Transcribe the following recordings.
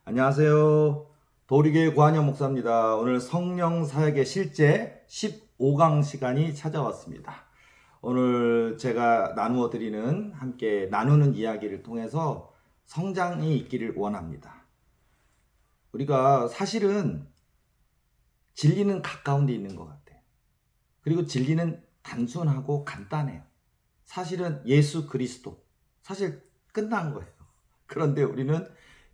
안녕하세요. 도리교회 고한영 목사입니다. 오늘 성령 사역의 실제 15강 시간이 찾아왔습니다. 오늘 제가 함께 나누는 이야기를 통해서 성장이 있기를 원합니다. 우리가 사실은 진리는 가까운 데 있는 것 같아요. 그리고 진리는 단순하고 간단해요. 사실은 예수 그리스도, 사실 끝난 거예요. 그런데 우리는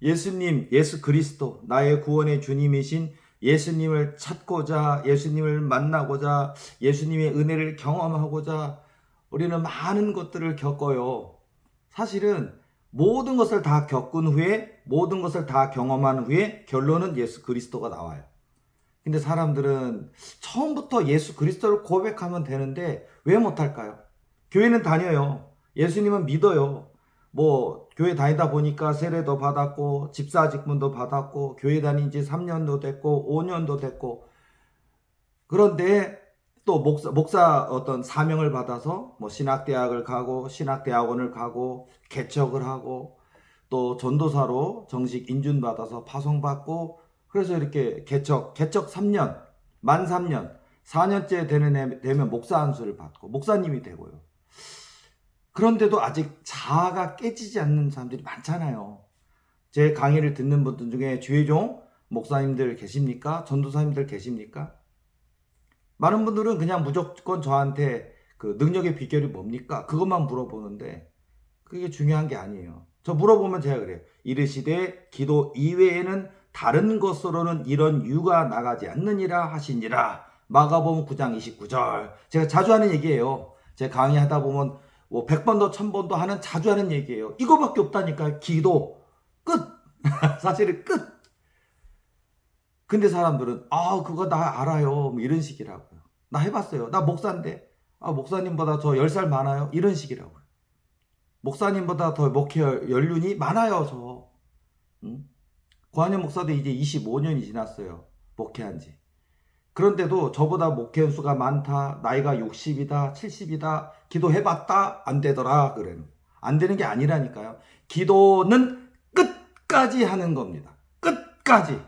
예수님, 예수 그리스도, 나의 구원의 주님이신 예수님을 찾고자, 예수님을 만나고자, 예수님의 은혜를 경험하고자 우리는 많은 것들을 겪어요. 사실은 모든 것을 다 겪은 후에, 모든 것을 다 경험한 후에 결론은 예수 그리스도가 나와요. 근데 사람들은 처음부터 예수 그리스도를 고백하면 되는데 왜 못할까요? 교회는 다녀요. 예수님은 믿어요. 교회 다니다 보니까 세례도 받았고 집사 직분도 받았고 교회 다닌 지 3년도 됐고 5년도 됐고, 그런데 또 목사 어떤 사명을 받아서 신학대학을 가고 신학대학원을 가고 개척을 하고 또 전도사로 정식 인준받아서 파송받고, 그래서 이렇게 개척 3년, 만 3년, 4년째 되면 목사 안수를 받고 목사님이 되고요. 그런데도 아직 자아가 깨지지 않는 사람들이 많잖아요. 제 강의를 듣는 분들 중에 주의종 목사님들 계십니까? 전도사님들 계십니까? 많은 분들은 그냥 무조건 저한테 그 능력의 비결이 뭡니까? 그것만 물어보는데 그게 중요한 게 아니에요. 저 물어보면 제가 그래요. 이르시되 기도 이외에는 다른 것으로는 이런 유가 나가지 않느니라 하시니라. 마가복음 9장 29절. 제가 자주 하는 얘기예요. 제가 강의하다 보면 100번도 1000번도 하는 자주 하는 얘기예요. 이거밖에 없다니까요. 기도 끝. 사실은 끝. 근데 사람들은 그거 나 알아요. 이런 식이라고요. 나 해봤어요. 나 목사인데 목사님보다 저 10살 많아요. 이런 식이라고요. 목사님보다 더 목회 연륜이 많아요. 저. 고한영 목사도 이제 25년이 지났어요. 목회한 지. 그런데도 저보다 목회 연수가 많다, 나이가 60이다, 70이다, 기도해봤다, 안 되더라, 그래요. 안 되는 게 아니라니까요. 기도는 끝까지 하는 겁니다. 끝까지.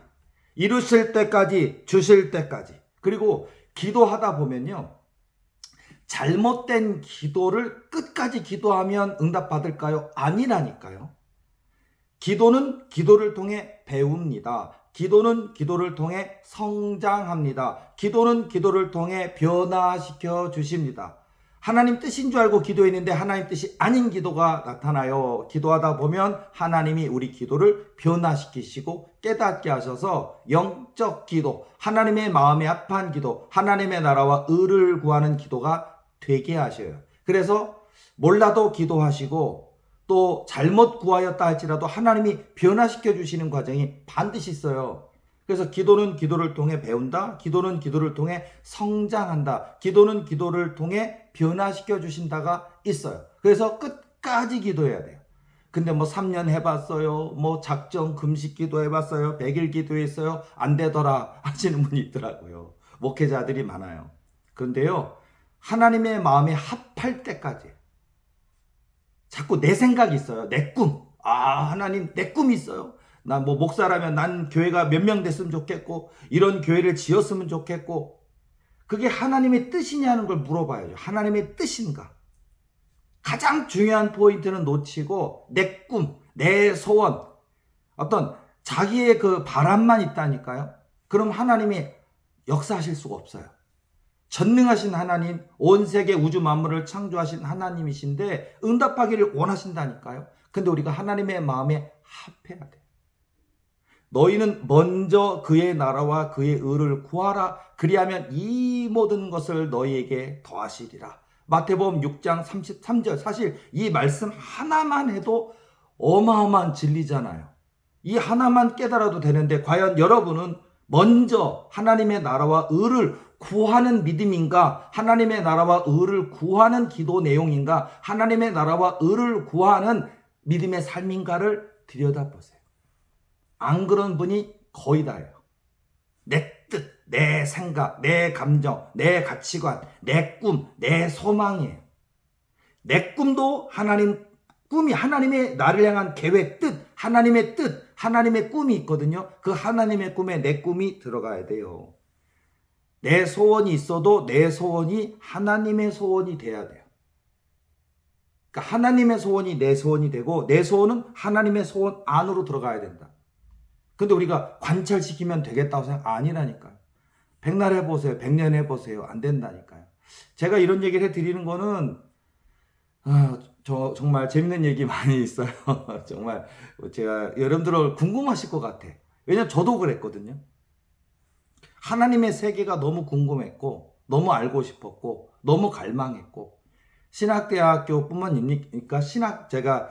이루실 때까지, 주실 때까지. 그리고 기도하다 보면요, 잘못된 기도를 끝까지 기도하면 응답받을까요? 아니라니까요. 기도는 기도를 통해 배웁니다. 기도는 기도를 통해 성장합니다. 기도는 기도를 통해 변화시켜 주십니다. 하나님 뜻인 줄 알고 기도했는데 하나님 뜻이 아닌 기도가 나타나요. 기도하다 보면 하나님이 우리 기도를 변화시키시고 깨닫게 하셔서 영적 기도, 하나님의 마음에 합한 기도, 하나님의 나라와 의를 구하는 기도가 되게 하셔요. 그래서 몰라도 기도하시고 또 잘못 구하였다 할지라도 하나님이 변화시켜 주시는 과정이 반드시 있어요. 그래서 기도는 기도를 통해 배운다. 기도는 기도를 통해 성장한다. 기도는 기도를 통해 변화시켜 주신다가 있어요. 그래서 끝까지 기도해야 돼요. 근데 3년 해봤어요. 작정 금식 기도 해봤어요. 100일 기도했어요. 안 되더라 하시는 분이 있더라고요. 목회자들이 많아요. 그런데요, 하나님의 마음에 합할 때까지 자꾸 내 생각이 있어요. 내 꿈. 하나님, 내 꿈이 있어요. 난 목사라면 난 교회가 몇 명 됐으면 좋겠고, 이런 교회를 지었으면 좋겠고, 그게 하나님의 뜻이냐는 걸 물어봐야죠. 하나님의 뜻인가? 가장 중요한 포인트는 놓치고, 내 꿈, 내 소원, 어떤 자기의 그 바람만 있다니까요. 그럼 하나님이 역사하실 수가 없어요. 전능하신 하나님, 온 세계 우주 만물을 창조하신 하나님이신데 응답하기를 원하신다니까요. 근데 우리가 하나님의 마음에 합해야 돼요. 너희는 먼저 그의 나라와 그의 의를 구하라. 그리하면 이 모든 것을 너희에게 더하시리라. 마태복음 6장 33절. 사실 이 말씀 하나만 해도 어마어마한 진리잖아요. 이 하나만 깨달아도 되는데 과연 여러분은 먼저 하나님의 나라와 의를 구하는 믿음인가? 하나님의 나라와 의를 구하는 기도 내용인가? 하나님의 나라와 의를 구하는 믿음의 삶인가를 들여다보세요. 안 그런 분이 거의 다예요. 내 뜻, 내 생각, 내 감정, 내 가치관, 내 꿈, 내 소망이에요. 내 꿈도 꿈이 하나님의 나를 향한 계획, 뜻, 하나님의 뜻, 하나님의 꿈이 있거든요. 그 하나님의 꿈에 내 꿈이 들어가야 돼요. 내 소원이 있어도 내 소원이 하나님의 소원이 돼야 돼요. 그러니까 하나님의 소원이 내 소원이 되고 내 소원은 하나님의 소원 안으로 들어가야 된다. 근데 우리가 관철시키면 되겠다고 생각 아니라니까요. 백날 해보세요. 100년 해보세요. 안 된다니까요. 제가 이런 얘기를 해드리는 거는 정말 재밌는 얘기 많이 있어요. 정말 제가 여러분들 궁금하실 것 같아. 왜냐면 저도 그랬거든요. 하나님의 세계가 너무 궁금했고 너무 알고 싶었고 너무 갈망했고 신학대학교뿐만 아니니까 제가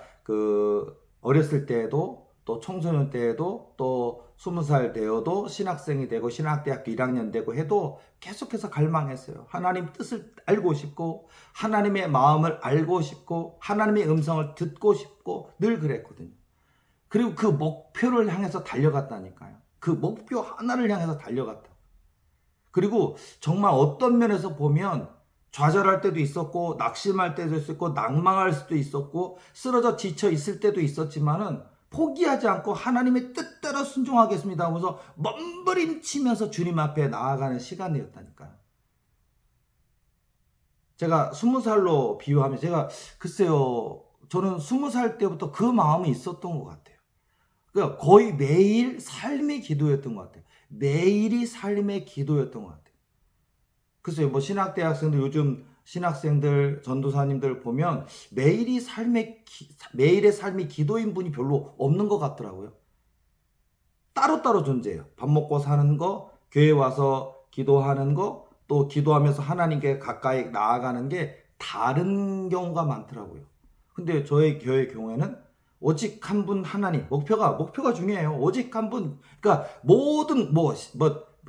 어렸을 때에도 또 청소년 때에도 또 20살 되어도 신학생이 되고 신학대학교 1학년 되고 해도 계속해서 갈망했어요. 하나님 뜻을 알고 싶고 하나님의 마음을 알고 싶고 하나님의 음성을 듣고 싶고 늘 그랬거든요. 그리고 그 목표를 향해서 달려갔다니까요. 그 목표 하나를 향해서 달려갔다. 그리고 정말 어떤 면에서 보면 좌절할 때도 있었고 낙심할 때도 있었고 낭망할 수도 있었고 쓰러져 지쳐 있을 때도 있었지만은 포기하지 않고 하나님의 뜻대로 순종하겠습니다 하면서 몸부림치면서 주님 앞에 나아가는 시간이었다니까요. 제가 20살로 비유하면 제가 글쎄요 저는 20살 때부터 그 마음이 있었던 것 같아요. 그러니까 거의 매일 삶의 기도였던 것 같아요. 매일이 삶의 기도였던 것 같아요. 글쎄요 뭐 신학대학생들 요즘 신학생들 전도사님들 보면 매일의 삶이 기도인 분이 별로 없는 것 같더라고요. 따로따로 존재해요. 밥 먹고 사는 거, 교회 와서 기도하는 거, 또 기도하면서 하나님께 가까이 나아가는 게 다른 경우가 많더라고요. 근데 저희 교회 경우에는 오직 한 분 하나님, 목표가 중요해요. 오직 한 분, 그러니까 모든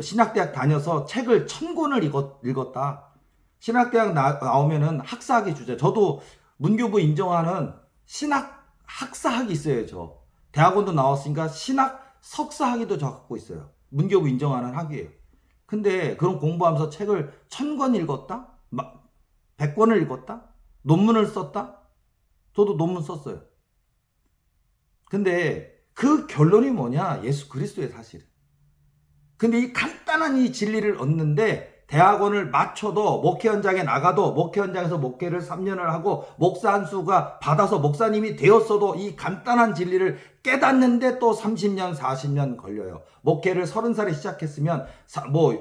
신학대학 다녀서 책을 1000권을 읽었다. 신학대학 나오면은 학사학위 주제. 저도 문교부 인정하는 신학 학사학위 있어요. 저 대학원도 나왔으니까 신학 석사학위도 저 갖고 있어요. 문교부 인정하는 학위예요. 근데 그런 공부하면서 책을 1000권 읽었다? 100권을 읽었다? 논문을 썼다? 저도 논문 썼어요. 근데 그 결론이 뭐냐? 예수 그리스도의 사실은. 근데 이 간단한 이 진리를 얻는데 대학원을 마쳐도 목회 현장에 나가도 목회 현장에서 목회를 3년을 하고 목사 한 수가 받아서 목사님이 되었어도 이 간단한 진리를 깨닫는데 또 30년 40년 걸려요. 목회를 30살에 시작했으면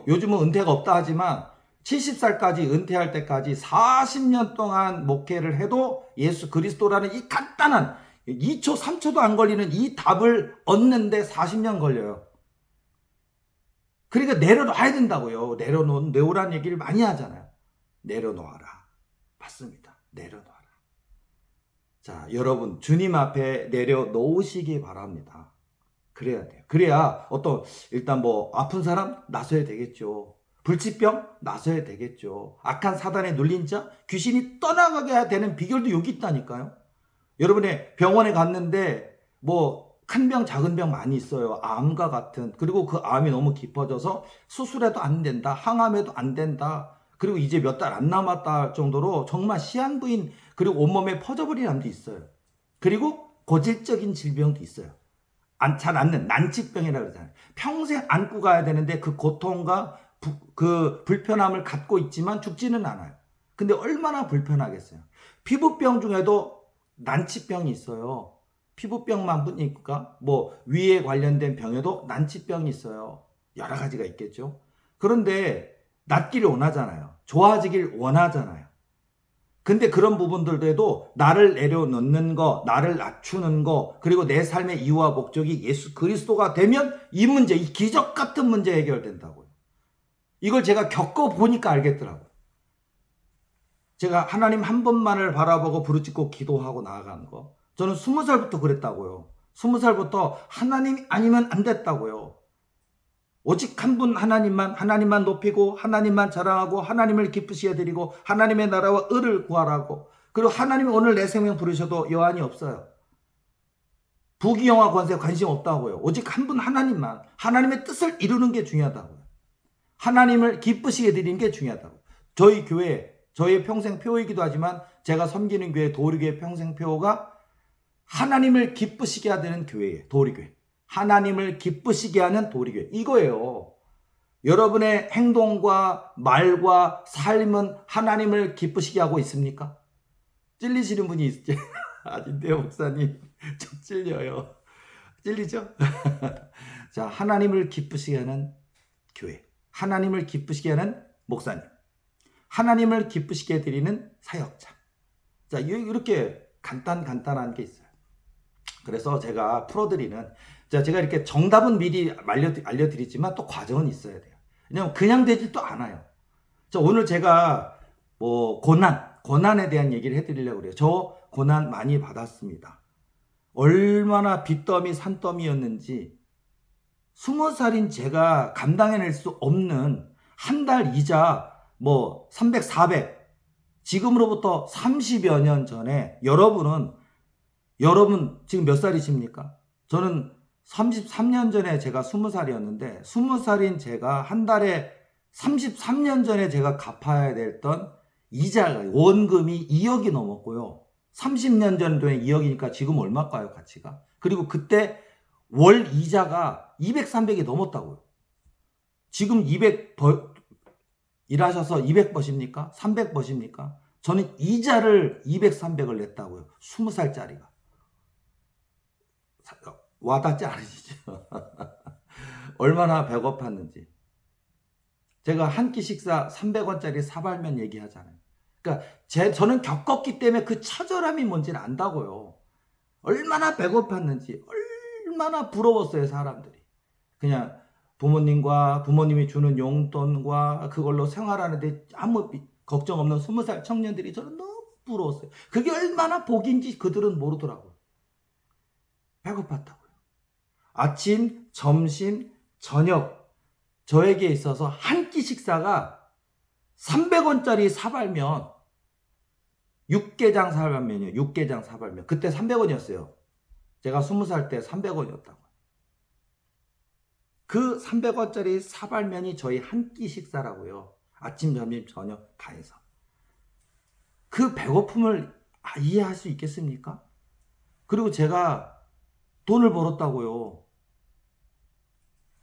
요즘은 은퇴가 없다 하지만 70살까지 은퇴할 때까지 40년 동안 목회를 해도 예수 그리스도라는 이 간단한 2초 3초도 안 걸리는 이 답을 얻는데 40년 걸려요. 그러니까 내려놔야 된다고요. 내오라는 얘기를 많이 하잖아요. 내려놓아라. 맞습니다. 내려놓아라. 자, 여러분 주님 앞에 내려놓으시기 바랍니다. 그래야 돼요. 그래야 일단 아픈 사람 나서야 되겠죠. 불치병 나서야 되겠죠. 악한 사단에 눌린 자 귀신이 떠나가게 되는 비결도 여기 있다니까요. 여러분의 병원에 갔는데 큰 병, 작은 병 많이 있어요. 암과 같은. 그리고 그 암이 너무 깊어져서 수술해도 안 된다. 항암해도 안 된다. 그리고 이제 몇 달 안 남았다 할 정도로 정말 시한부인 그리고 온몸에 퍼져버린 암도 있어요. 그리고 고질적인 질병도 있어요. 잘 앓는 난치병이라고 그러잖아요. 평생 안고 가야 되는데 그 고통과 그 불편함을 갖고 있지만 죽지는 않아요. 근데 얼마나 불편하겠어요. 피부병 중에도 난치병이 있어요. 피부병만 뿐이니까 위에 관련된 병에도 난치병이 있어요. 여러 가지가 있겠죠. 그런데 낫기를 원하잖아요. 좋아지길 원하잖아요. 근데 그런 부분들에도 나를 내려놓는 거, 나를 낮추는 거, 그리고 내 삶의 이유와 목적이 예수 그리스도가 되면 이 문제, 이 기적 같은 문제 해결된다고요. 이걸 제가 겪어보니까 알겠더라고요. 제가 하나님 한 분만을 바라보고 부르짖고 기도하고 나아가는 거. 저는 20살부터 그랬다고요. 20살부터 하나님이 아니면 안 됐다고요. 오직 한 분 하나님만 높이고 하나님만 자랑하고 하나님을 기쁘시게 해드리고 하나님의 나라와 의를 구하라고. 그리고 하나님이 오늘 내 생명 부르셔도 여한이 없어요. 부귀영화 권세 관심 없다고요. 오직 한 분 하나님만, 하나님의 뜻을 이루는 게 중요하다고요. 하나님을 기쁘시게 해드리는 게 중요하다고. 저희 교회, 저의 평생표이기도 하지만 제가 섬기는 교회 도리교회 평생표가 하나님을 기쁘시게 하는 교회예요. 도리교회. 하나님을 기쁘시게 하는 도리교회. 이거예요. 여러분의 행동과 말과 삶은 하나님을 기쁘시게 하고 있습니까? 찔리시는 분이 있지? 아닌데요, 목사님. 좀 찔려요. 찔리죠? 자, 하나님을 기쁘시게 하는 교회. 하나님을 기쁘시게 하는 목사님. 하나님을 기쁘시게 해드리는 사역자. 자, 이렇게 간단한 게 있어요. 그래서 제가 풀어드리는, 제가 이렇게 정답은 미리 알려드리지만 또 과정은 있어야 돼요. 왜냐면 그냥 되지도 않아요. 오늘 제가 고난에 대한 얘기를 해드리려고 그래요. 저 고난 많이 받았습니다. 얼마나 빚더미 산더미였는지 20살인 제가 감당해낼 수 없는 한 달 이자 300, 400 지금으로부터 30여 년 전에 여러분 지금 몇 살이십니까? 저는 33년 전에 제가 20살이었는데 20살인 제가 한 달에 33년 전에 제가 갚아야 됐던 이자가 원금이 2억이 넘었고요. 30년 전에 2억이니까 지금 얼마일까요, 가치가? 그리고 그때 월 이자가 200, 300이 넘었다고요. 지금 200 일하셔서 200 버십니까? 300 버십니까? 저는 이자를 200, 300을 냈다고요. 20살짜리가. 와닿지 않으시죠? 얼마나 배고팠는지. 제가 한 끼 식사 300원짜리 사발면 얘기하잖아요. 그러니까 저는 겪었기 때문에 그 처절함이 뭔지는 안다고요. 얼마나 배고팠는지, 얼마나 부러웠어요, 사람들이. 그냥 부모님이 주는 용돈과 그걸로 생활하는데 아무 걱정 없는 20살 청년들이 저는 너무 부러웠어요. 그게 얼마나 복인지 그들은 모르더라고요. 배고팠다고요. 아침, 점심, 저녁 저에게 있어서 한 끼 식사가 300원짜리 사발면, 육개장 사발면이요. 육개장 사발면. 그때 300원이었어요. 제가 20살 때 300원이었다고. 그 300원짜리 사발면이 저희 한 끼 식사라고요. 아침, 점심, 저녁 다 해서. 그 배고픔을 이해할 수 있겠습니까? 그리고 제가 돈을 벌었다고요.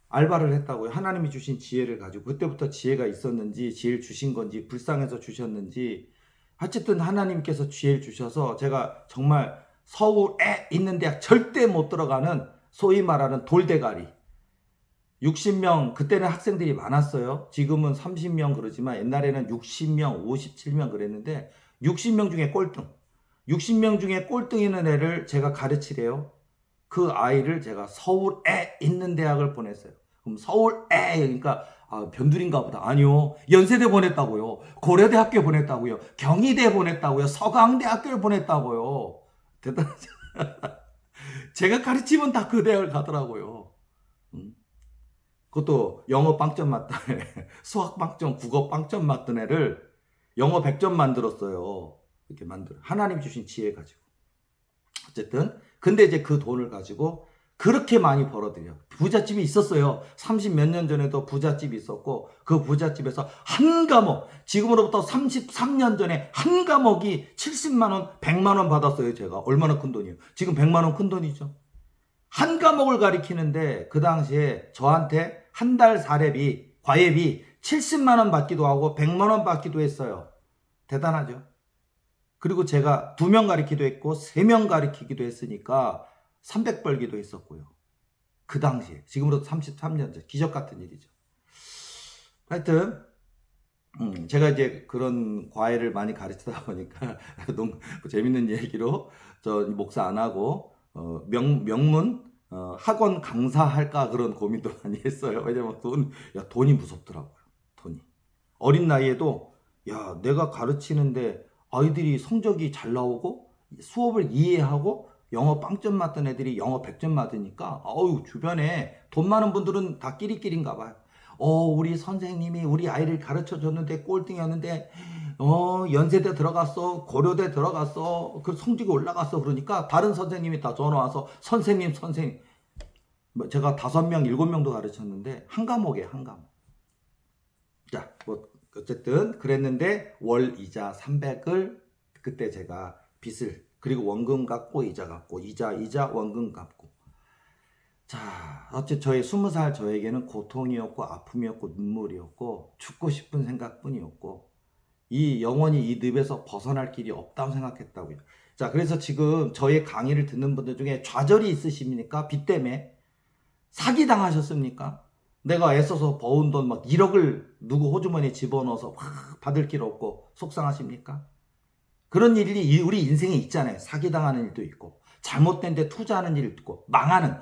알바를 했다고요. 하나님이 주신 지혜를 가지고. 그때부터 지혜가 있었는지, 지혜를 주신 건지, 불쌍해서 주셨는지, 어쨌든 하나님께서 지혜를 주셔서 제가 정말 서울에 있는 대학 절대 못 들어가는 소위 말하는 돌대가리 60명, 그때는 학생들이 많았어요. 지금은 30명 그러지만 옛날에는 60명, 57명 그랬는데 60명 중에 꼴등, 60명 중에 꼴등이는 애를 제가 가르치래요. 그 아이를 제가 서울에 있는 대학을 보냈어요. 그럼 서울에, 그러니까 변두리인가 보다. 아니요, 연세대 보냈다고요. 고려대학교 보냈다고요. 경희대 보냈다고요. 서강대학교를 보냈다고요. 대단하죠. 제가 가르치면 다 그 대학을 가더라고요. 그것도 영어 빵점 맞던 애, 수학 빵점, 국어 빵점 맞던 애를 영어 100점 만들었어요. 이렇게 하나님 주신 지혜 가지고. 어쨌든 근데 이제 그 돈을 가지고 그렇게 많이 벌어들여. 부잣집이 있었어요. 30 몇 년 전에도 부잣집이 있었고 그 부잣집에서 한 과목, 지금으로부터 33년 전에 한 과목이 70만 원, 100만 원 받았어요. 제가. 얼마나 큰 돈이에요. 지금 100만 원 큰 돈이죠. 한 과목을 가리키는데 그 당시에 저한테 한 달 사례비, 과외비 70만 원 받기도 하고 100만 원 받기도 했어요. 대단하죠. 그리고 제가 2명 가르치기도 했고 3명 가르치기도 했으니까 300 벌기도 했었고요. 그 당시에. 지금으로부터 33년 전. 기적 같은 일이죠. 하여튼 제가 이제 그런 과외를 많이 가르치다 보니까 너무 재밌는 얘기로 저 목사 안 하고 명문 학원 강사할까 그런 고민도 많이 했어요. 왜냐면 돈이 무섭더라고요. 돈이. 어린 나이에도 내가 가르치는데 아이들이 성적이 잘 나오고 수업을 이해하고 영어 빵점 맞던 애들이 영어 100점 맞으니까 주변에 돈 많은 분들은 다 끼리끼리인가 봐요. 우리 선생님이 우리 아이를 가르쳐 줬는데 꼴등이었는데 연세대 들어갔어, 고려대 들어갔어, 그 성적이 올라갔어. 그러니까 다른 선생님이 다 전화 와서 선생님 제가 5명, 7명도 가르쳤는데 한 과목에 한 과목. 자, 어쨌든 그랬는데 월 이자 300을 그때 제가 빚을, 그리고 원금 갚고 이자 갚고 이자 원금 갚고 자, 어째 저의 20살 저에게는 고통이었고 아픔이었고 눈물이었고 죽고 싶은 생각뿐이었고 이 영원히 이 늪에서 벗어날 길이 없다고 생각했다고요. 자, 그래서 지금 저의 강의를 듣는 분들 중에 좌절이 있으십니까? 빚 때문에 사기 당하셨습니까? 내가 애써서 버은 돈 막 1억을 누구 호주머니에 집어넣어서 확 받을 길 없고 속상하십니까? 그런 일이 우리 인생에 있잖아요. 사기당하는 일도 있고 잘못된 데 투자하는 일도 있고 망하는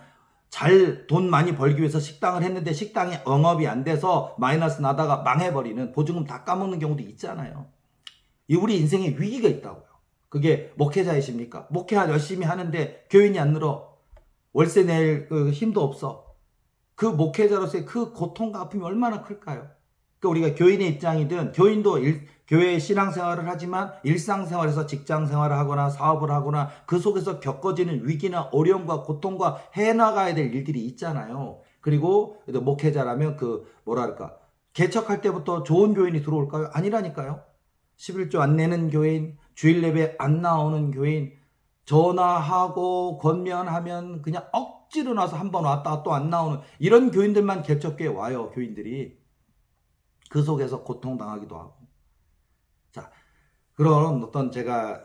돈 많이 벌기 위해서 식당을 했는데 식당이 영업이 안 돼서 마이너스 나다가 망해버리는 보증금 다 까먹는 경우도 있잖아요. 우리 인생에 위기가 있다고요. 그게 목회자이십니까? 목회 열심히 하는데 교인이 안 늘어. 월세 낼 그 힘도 없어. 그 목회자로서의 그 고통과 아픔이 얼마나 클까요? 그러니까 우리가 교인의 입장이든 교인도 교회 신앙생활을 하지만 일상생활에서 직장생활을 하거나 사업을 하거나 그 속에서 겪어지는 위기나 어려움과 고통과 해나가야 될 일들이 있잖아요. 그리고 목회자라면 개척할 때부터 좋은 교인이 들어올까요? 아니라니까요. 11조 안 내는 교인, 주일 예배 안 나오는 교인, 전화하고 권면하면 그냥 억지로 나서 한번 왔다가 또 안 나오는 이런 교인들만 개척교회에 와요. 교인들이. 그 속에서 고통당하기도 하고. 자, 그런 어떤 제가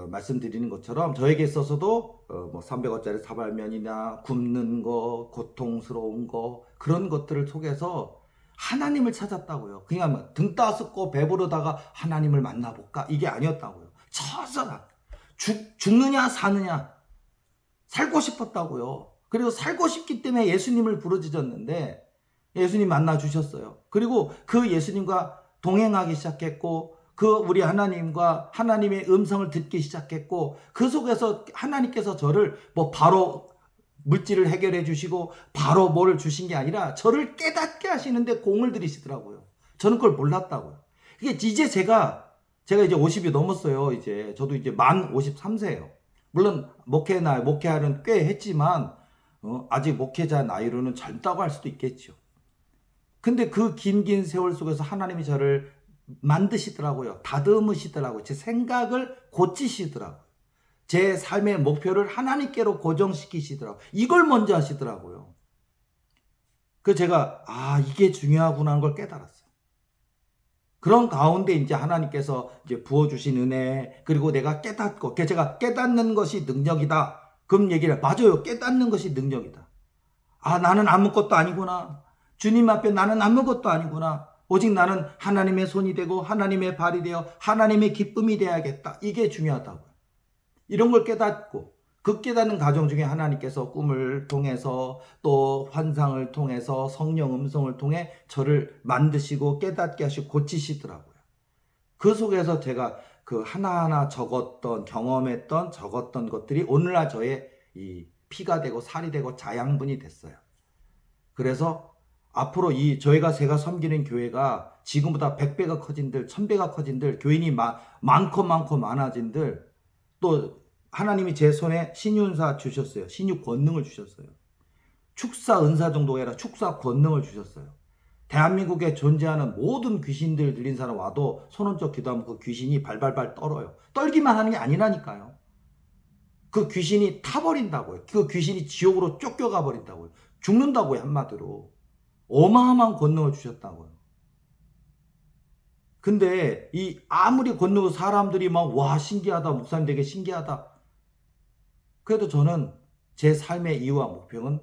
말씀드리는 것처럼 저에게 있어서도 300원짜리 사발면이나 굶는 거, 고통스러운 거 그런 것들을 속에서 하나님을 찾았다고요. 그냥 등 따스고 배부르다가 하나님을 만나볼까? 이게 아니었다고요. 처절한 죽느냐 사느냐 살고 싶었다고요. 그리고 살고 싶기 때문에 예수님을 부르짖었는데 예수님 만나주셨어요. 그리고 그 예수님과 동행하기 시작했고 우리 하나님과 하나님의 음성을 듣기 시작했고 그 속에서 하나님께서 저를 바로 물질을 해결해 주시고 바로 뭐를 주신 게 아니라 저를 깨닫게 하시는데 공을 들이시더라고요. 저는 그걸 몰랐다고요. 이게 이제 제가 이제 50이 넘었어요. 저도 이제 만 53세예요. 물론 목회하는 꽤 했지만 아직 목회자 나이로는 젊다고 할 수도 있겠죠. 근데 그 긴 세월 속에서 하나님이 저를 만드시더라고요. 다듬으시더라고요. 제 생각을 고치시더라고요. 제 삶의 목표를 하나님께로 고정시키시더라고요. 이걸 먼저 하시더라고요. 그래서 제가 이게 중요하구나 하는 걸 깨달았어요. 그런 가운데 이제 하나님께서 이제 부어주신 은혜, 그리고 내가 깨닫고, 제가 깨닫는 것이 능력이다. 그럼 맞아요. 깨닫는 것이 능력이다. 나는 아무것도 아니구나. 주님 앞에 나는 아무것도 아니구나. 오직 나는 하나님의 손이 되고 하나님의 발이 되어 하나님의 기쁨이 되어야겠다. 이게 중요하다고요. 이런 걸 깨닫고 그 깨닫는 과정 중에 하나님께서 꿈을 통해서 또 환상을 통해서 성령 음성을 통해 저를 만드시고 깨닫게 하시고 고치시더라고요. 그 속에서 제가 그 하나하나 경험했던 적었던 것들이 오늘날 저의 이 피가 되고 살이 되고 자양분이 됐어요. 그래서 앞으로 제가 섬기는 교회가 지금보다 100배가 커진들, 1000배가 커진들, 교인이 많고 많아진들, 또 하나님이 제 손에 신유은사 주셨어요. 신유 권능을 주셨어요. 축사 은사 정도가 아니라 축사 권능을 주셨어요. 대한민국에 존재하는 모든 귀신들 들린 사람 와도 손 얹어 기도하면 그 귀신이 발발발 떨어요. 떨기만 하는 게 아니라니까요. 그 귀신이 타버린다고요. 그 귀신이 지옥으로 쫓겨가 버린다고요. 죽는다고요, 한마디로. 어마어마한 권능을 주셨다고요. 근데 아무리 권능을 사람들이 와 신기하다, 목사님 되게 신기하다. 그래도 저는 제 삶의 이유와 목표는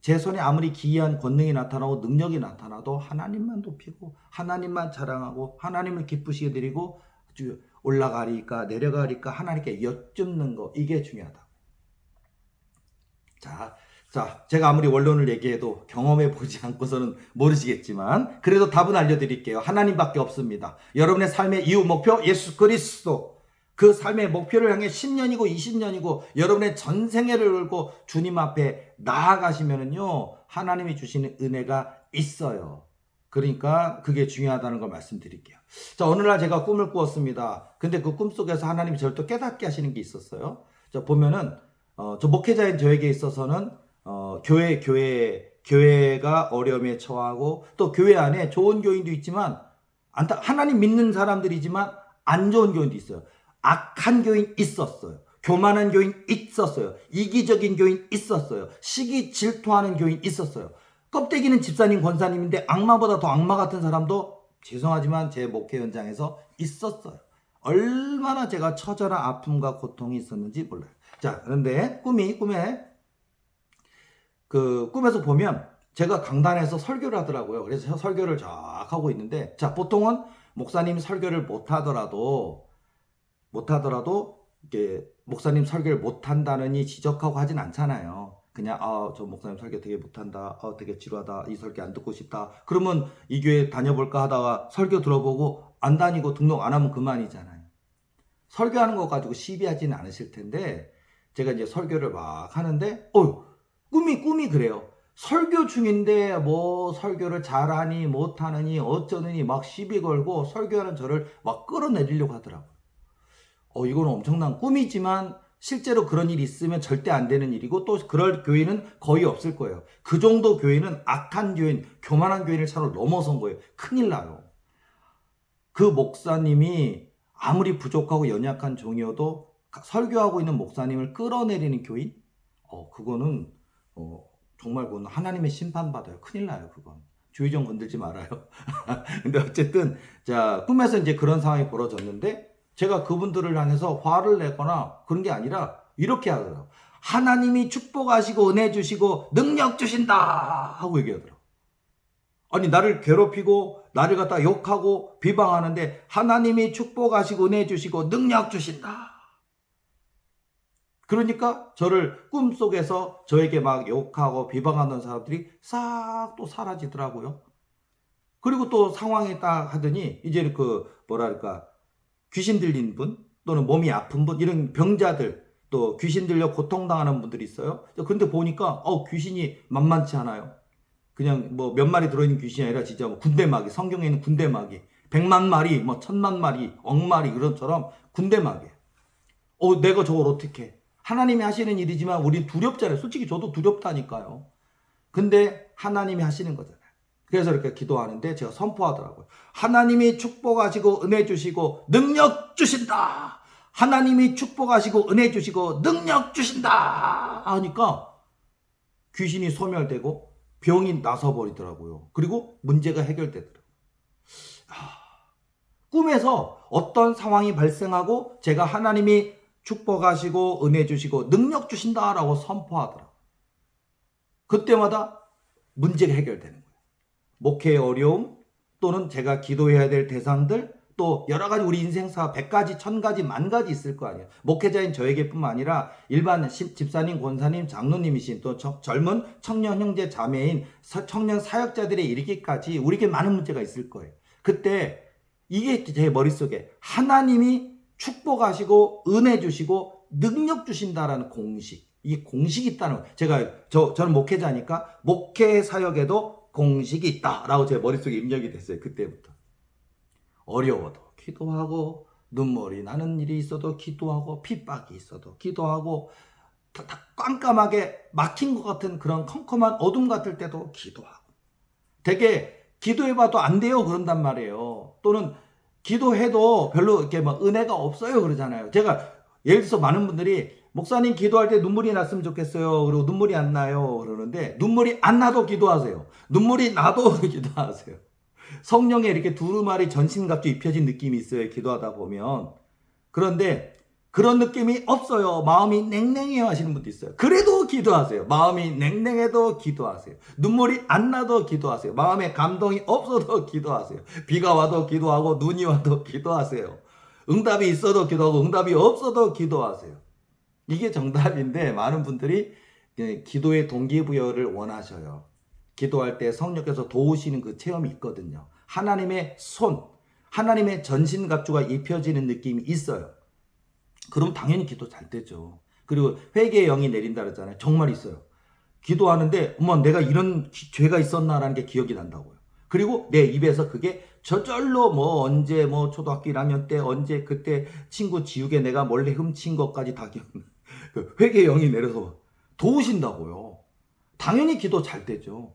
제 손에 아무리 기이한 권능이 나타나고 능력이 나타나도 하나님만 높이고 하나님만 자랑하고 하나님을 기쁘시게 드리고 올라가리까 내려가리까 하나님께 여쭙는 거, 이게 중요하다. 자, 제가 아무리 원론을 얘기해도 경험해 보지 않고서는 모르시겠지만 그래도 답은 알려드릴게요. 하나님밖에 없습니다. 여러분의 삶의 이유 목표 예수 그리스도, 그 삶의 목표를 향해 10년이고 20년이고 여러분의 전생애를 걸고 주님 앞에 나아가시면은요, 하나님이 주시는 은혜가 있어요. 그러니까 그게 중요하다는 걸 말씀드릴게요. 자, 어느 날 제가 꿈을 꾸었습니다. 근데 그 꿈 속에서 하나님이 저를 또 깨닫게 하시는 게 있었어요. 자, 보면은 저 목회자인 저에게 있어서는 교회가 어려움에 처하고 또 교회 안에 좋은 교인도 있지만 하나님 믿는 사람들이지만 안 좋은 교인도 있어요. 악한 교인 있었어요. 교만한 교인 있었어요. 이기적인 교인 있었어요. 시기 질투하는 교인 있었어요. 껍데기는 집사님, 권사님인데 악마보다 더 악마 같은 사람도 죄송하지만 제 목회 현장에서 있었어요. 얼마나 제가 처절한 아픔과 고통이 있었는지 몰라요. 자, 그런데 꿈에서 보면 제가 강단에서 설교를 하더라고요. 그래서 설교를 쫙 하고 있는데, 자, 보통은 목사님이 설교를 못 하더라도 이게 목사님 설교를 못 한다느니 지적하고 하진 않잖아요. 그냥 저 목사님 설교 되게 못한다, 되게 지루하다, 이 설교 안 듣고 싶다. 그러면 이 교회 다녀볼까 하다가 설교 들어보고 안 다니고 등록 안 하면 그만이잖아요. 설교하는 거 가지고 시비하지는 않으실 텐데, 제가 이제 설교를 막 하는데 꿈이 그래요. 설교 중인데 뭐 설교를 잘하니 못하느니 어쩌느니 막 시비 걸고 설교하는 저를 막 끌어내리려고 하더라고요. 이거는 엄청난 꿈이지만 실제로 그런 일이 있으면 절대 안 되는 일이고, 또 그럴 교회는 거의 없을 거예요. 그 정도 교회는 악한 교인, 교만한 교인을 차로 넘어선 거예요. 큰일 나요. 그 목사님이 아무리 부족하고 연약한 종이어도 설교하고 있는 목사님을 끌어내리는 교인? 그거는 정말 그건 하나님의 심판받아요. 큰일 나요, 그건. 주의정 건들지 말아요. 근데 어쨌든, 자, 꿈에서 이제 그런 상황이 벌어졌는데, 제가 그분들을 향해서 화를 내거나 그런 게 아니라 이렇게 하더라고요. 하나님이 축복하시고 은혜 주시고 능력 주신다! 하고 얘기하더라고요. 아니, 나를 괴롭히고 나를 갖다 욕하고 비방하는데 하나님이 축복하시고 은혜 주시고 능력 주신다. 그러니까 저를 꿈속에서 저에게 막 욕하고 비방하는 사람들이 싹 또 사라지더라고요. 그리고 또 상황에 딱 하더니 이제 귀신 들린 분 또는 몸이 아픈 분, 이런 병자들, 또 귀신 들려 고통당하는 분들이 있어요. 그런데 보니까 귀신이 만만치 않아요. 그냥 뭐 몇 마리 들어있는 귀신이 아니라 진짜 뭐 군대마귀, 성경에 있는 군대마귀, 100만 마리, 뭐 1000만 마리, 억 마리 그런 처럼 군대마귀. 내가 저걸 어떻게 해? 하나님이 하시는 일이지만 우린 두렵잖아요. 솔직히 저도 두렵다니까요. 근데 하나님이 하시는 거잖아요. 그래서 이렇게 기도하는데 제가 선포하더라고요. 하나님이 축복하시고 은혜 주시고 능력 주신다. 하나님이 축복하시고 은혜 주시고 능력 주신다 하니까 귀신이 소멸되고 병이 나서버리더라고요. 그리고 문제가 해결되더라고요. 꿈에서 어떤 상황이 발생하고 제가 하나님이 축복하시고 은혜 주시고 능력 주신다라고 선포하더라고요. 그때마다 문제가 해결되는 거예요. 목회의 어려움, 또는 제가 기도해야 될 대상들, 또 여러 가지 우리 인생사 100가지, 1000가지, 10,000가지 있을 거 아니에요. 목회자인 저에게뿐만 아니라 일반 집사님, 권사님, 장로님이신 또 젊은 청년 형제 자매인 청년 사역자들에 이르기까지 우리에게 많은 문제가 있을 거예요. 그때 이게 제 머릿속에 하나님이 축복하시고 은혜 주시고 능력 주신다라는 공식, 이 공식이 있다는 거예요. 저는 목회자니까 목회 사역에도 공식이 있다라고 제 머릿속에 입력이 됐어요. 그때부터. 어려워도 기도하고, 눈물이 나는 일이 있어도 기도하고, 핍박이 있어도 기도하고, 다 깜깜하게 막힌 것 같은 그런 컴컴한 어둠 같을 때도 기도하고. 되게 기도해봐도 안 돼요 그런단 말이에요. 또는 기도해도 별로 이렇게 막 은혜가 없어요 그러잖아요. 제가 예를 들어서 많은 분들이 목사님 기도할 때 눈물이 났으면 좋겠어요. 그리고 눈물이 안 나요. 그러는데 눈물이 안 나도 기도하세요. 눈물이 나도 기도하세요. 성령에 이렇게 두루마리 전신갑주 입혀진 느낌이 있어요. 기도하다 보면. 그런데 그런 느낌이 없어요. 마음이 냉랭해요 하시는 분도 있어요. 그래도 기도하세요. 마음이 냉랭해도 기도하세요. 눈물이 안 나도 기도하세요. 마음에 감동이 없어도 기도하세요. 비가 와도 기도하고 눈이 와도 기도하세요. 응답이 있어도 기도하고 응답이 없어도 기도하세요. 이게 정답인데 많은 분들이 기도의 동기부여를 원하셔요. 기도할 때 성령께서 도우시는 그 체험이 있거든요. 하나님의 손, 하나님의 전신갑주가 입혀지는 느낌이 있어요. 그럼 당연히 기도 잘 되죠. 그리고 회개의 영이 내린다 그랬잖아요. 정말 있어요. 기도하는데 내가 이런 죄가 있었나라는 게 기억이 난다고요. 그리고 내 입에서 그게 저절로 언제 초등학교 1학년 때 언제 그때 친구 지우개 내가 몰래 훔친 것까지 다 기억나. 그 회개의 영이 내려서 도우신다고요. 당연히 기도 잘 되죠.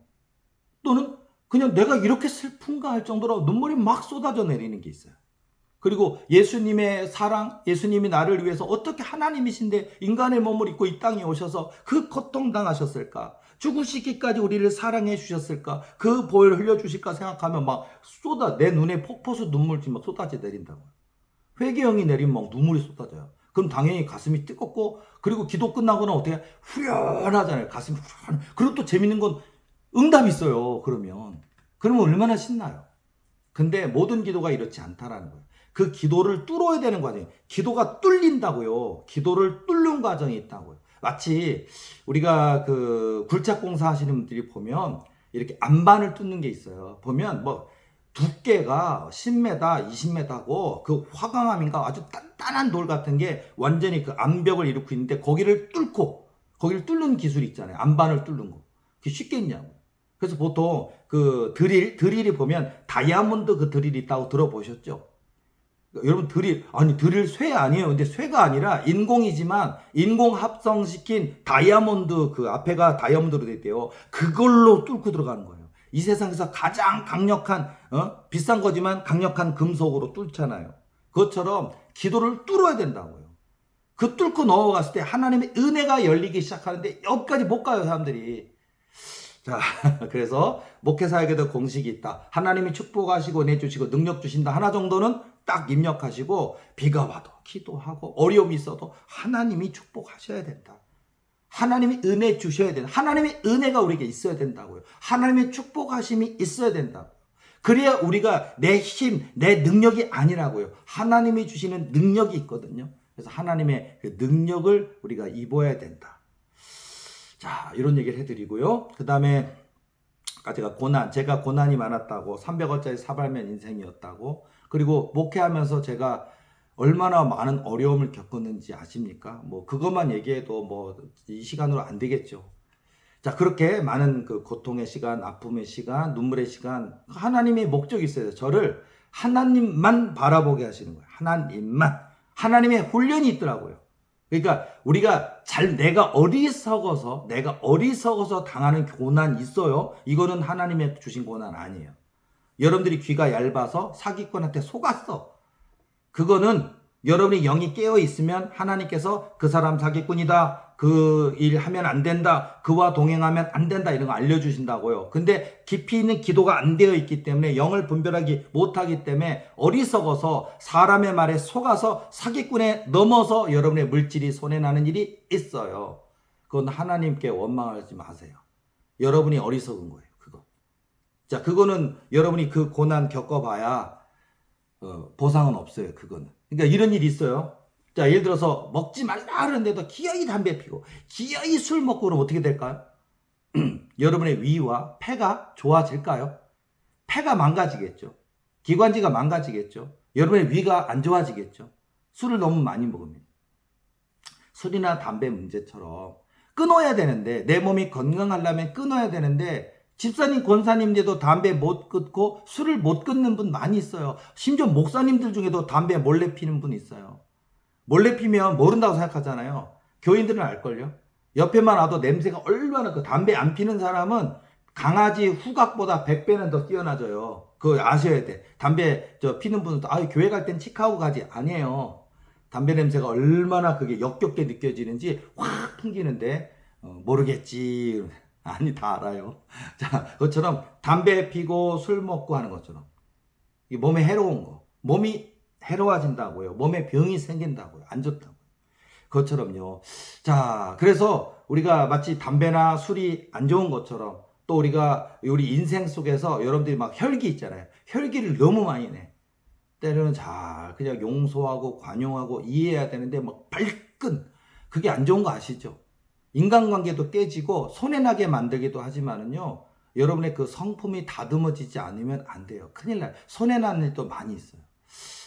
또는 그냥 내가 이렇게 슬픈가 할 정도로 눈물이 막 쏟아져 내리는 게 있어요. 그리고 예수님의 사랑, 예수님이 나를 위해서 어떻게 하나님이신데 인간의 몸을 입고 이 땅에 오셔서 그 고통당하셨을까? 죽으시기까지 우리를 사랑해 주셨을까? 그 보혈 흘려주실까 생각하면 막 내 눈에 폭포수 눈물이 막 쏟아져 내린다고요. 회개형이 내린 막 눈물이 쏟아져요. 그럼 당연히 가슴이 뜨겁고, 그리고 기도 끝나고는 어떻게 후련하잖아요. 가슴이 후련. 그리고 또 재밌는 건 응답이 있어요. 그러면 얼마나 신나요. 근데 모든 기도가 이렇지 않다라는 거예요. 그 기도를 뚫어야 되는 과정이, 기도가 뚫린다고요. 기도를 뚫는 과정이 있다고요. 마치 우리가 그 굴착공사 하시는 분들이 보면 이렇게 안반을 뚫는 게 있어요. 보면 뭐 두께가 10m, 20m고 그 화강암인가 아주 단단한 돌 같은 게 완전히 그 암벽을 이루고 있는데 거기를 뚫는 기술이 있잖아요. 안반을 뚫는 거. 그게 쉽겠냐고. 그래서 보통 그 드릴이 보면 다이아몬드 그 드릴이 있다고 들어보셨죠? 여러분 드릴 쇠 아니에요. 근데 쇠가 아니라 인공이지만 인공 합성시킨 다이아몬드, 그 앞에가 다이아몬드로 돼 있대요. 그걸로 뚫고 들어가는 거예요. 이 세상에서 가장 강력한, 비싼 거지만 강력한 금속으로 뚫잖아요. 그것처럼 기도를 뚫어야 된다고요. 그 뚫고 넘어갔을 때 하나님의 은혜가 열리기 시작하는데 여기까지 못 가요, 사람들이. 자, 그래서 목회사에게도 공식이 있다. 하나님이 축복하시고 은혜 주시고 능력 주신다. 하나 정도는 딱 입력하시고, 비가 와도 기도하고 어려움이 있어도 하나님이 축복하셔야 된다. 하나님이 은혜 주셔야 된다. 하나님의 은혜가 우리에게 있어야 된다고요. 하나님의 축복하심이 있어야 된다고요. 그래야 우리가 내 힘, 내 능력이 아니라고요. 하나님이 주시는 능력이 있거든요. 그래서 하나님의 그 능력을 우리가 입어야 된다. 자, 이런 얘기를 해드리고요. 그 다음에 제가 고난이 많았다고, 300원짜리 사발면 인생이었다고, 그리고 목회하면서 제가 얼마나 많은 어려움을 겪었는지 아십니까? 뭐 그것만 얘기해도 뭐 이 시간으로 안 되겠죠. 자, 그렇게 많은 그 고통의 시간, 아픔의 시간, 눈물의 시간, 하나님의 목적이 있어요. 저를 하나님만 바라보게 하시는 거예요. 하나님만. 하나님의 훈련이 있더라고요. 그러니까 우리가 내가 어리석어서 당하는 고난 있어요. 이거는 하나님의 주신 고난 아니에요. 여러분들이 귀가 얇아서 사기꾼한테 속았어. 그거는 여러분이 영이 깨어 있으면 하나님께서 그 사람 사기꾼이다, 그 일 하면 안 된다, 그와 동행하면 안 된다, 이런 거 알려주신다고요. 근데 깊이 있는 기도가 안 되어 있기 때문에, 영을 분별하기 못하기 때문에 어리석어서 사람의 말에 속아서 사기꾼에 넘어서 여러분의 물질이 손해나는 일이 있어요. 그건 하나님께 원망하지 마세요. 여러분이 어리석은 거예요. 자, 그거는 여러분이 그 고난 겪어봐야 보상은 없어요. 그거는. 그러니까 이런 일이 있어요. 자, 예를 들어서 먹지 말라 하는데도 기어이 담배 피고 기어이 술 먹고 그러면 어떻게 될까요? 여러분의 위와 폐가 좋아질까요? 폐가 망가지겠죠. 기관지가 망가지겠죠. 여러분의 위가 안 좋아지겠죠. 술을 너무 많이 먹으면. 술이나 담배 문제처럼 끊어야 되는데, 내 몸이 건강하려면 끊어야 되는데, 집사님, 권사님들도 담배 못 끊고 술을 못 끊는 분 많이 있어요. 심지어 목사님들 중에도 담배 몰래 피는 분 있어요. 몰래 피면 모른다고 생각하잖아요. 교인들은 알걸요. 옆에만 와도 냄새가 얼마나, 그 담배 안 피는 사람은 강아지 후각보다 100배는 더 뛰어나져요. 그거 아셔야 돼. 담배 피는 분은 교회 갈 땐 치카고 가지. 아니에요. 담배 냄새가 얼마나 그게 역겹게 느껴지는지 확 풍기는데 모르겠지. 아니, 다 알아요. 자, 그것처럼 담배 피고 술 먹고 하는 것처럼 이 몸에 해로운 거, 몸이 해로워진다고요. 몸에 병이 생긴다고요. 안 좋다고요. 그것처럼요. 자, 그래서 우리가 마치 담배나 술이 안 좋은 것처럼, 또 우리 인생 속에서 여러분들이 막 혈기 있잖아요. 혈기를 너무 많이 내. 때로는 그냥 용서하고 관용하고 이해해야 되는데 막 발끈, 그게 안 좋은 거 아시죠? 인간관계도 깨지고 손해나게 만들기도 하지만은요, 여러분의 그 성품이 다듬어지지 않으면 안 돼요. 큰일 나요. 손해나는 일도 많이 있어요.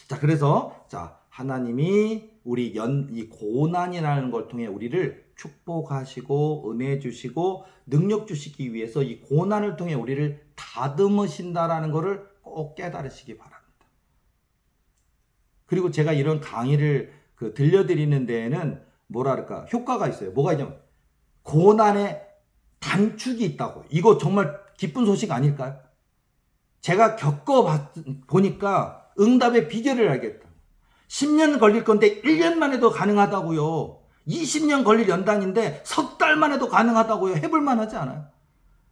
자, 그래서 하나님이 이 고난이라는 걸 통해 우리를 축복하시고 은혜 주시고 능력 주시기 위해서 이 고난을 통해 우리를 다듬으신다라는 것을 꼭 깨달으시기 바랍니다. 그리고 제가 이런 강의를 들려드리는 데에는 효과가 있어요. 뭐가 있냐면 고난의 단축이 있다고. 이거 정말 기쁜 소식 아닐까요? 제가 겪어보니까 응답의 비결을 알겠다. 10년 걸릴 건데 1년 만에도 가능하다고요. 20년 걸릴 연단인데 석 달 만에도 가능하다고요. 해볼 만하지 않아요?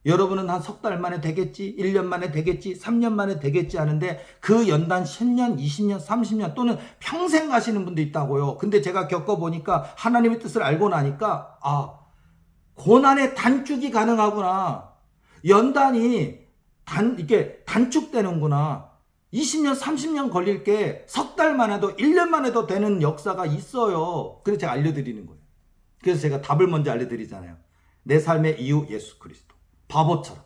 여러분은 한 석 달 만에 되겠지, 1년 만에 되겠지, 3년 만에 되겠지 하는데 그 연단 10년, 20년, 30년 또는 평생 가시는 분도 있다고요. 근데 제가 겪어보니까 하나님의 뜻을 알고 나니까 고난의 단축이 가능하구나. 연단이 이게 단축되는구나. 20년, 30년 걸릴 게 석 달 만에도 1년 만에도 되는 역사가 있어요. 그래서 제가 알려드리는 거예요. 그래서 제가 답을 먼저 알려드리잖아요. 내 삶의 이유 예수 그리스도. 바보처럼.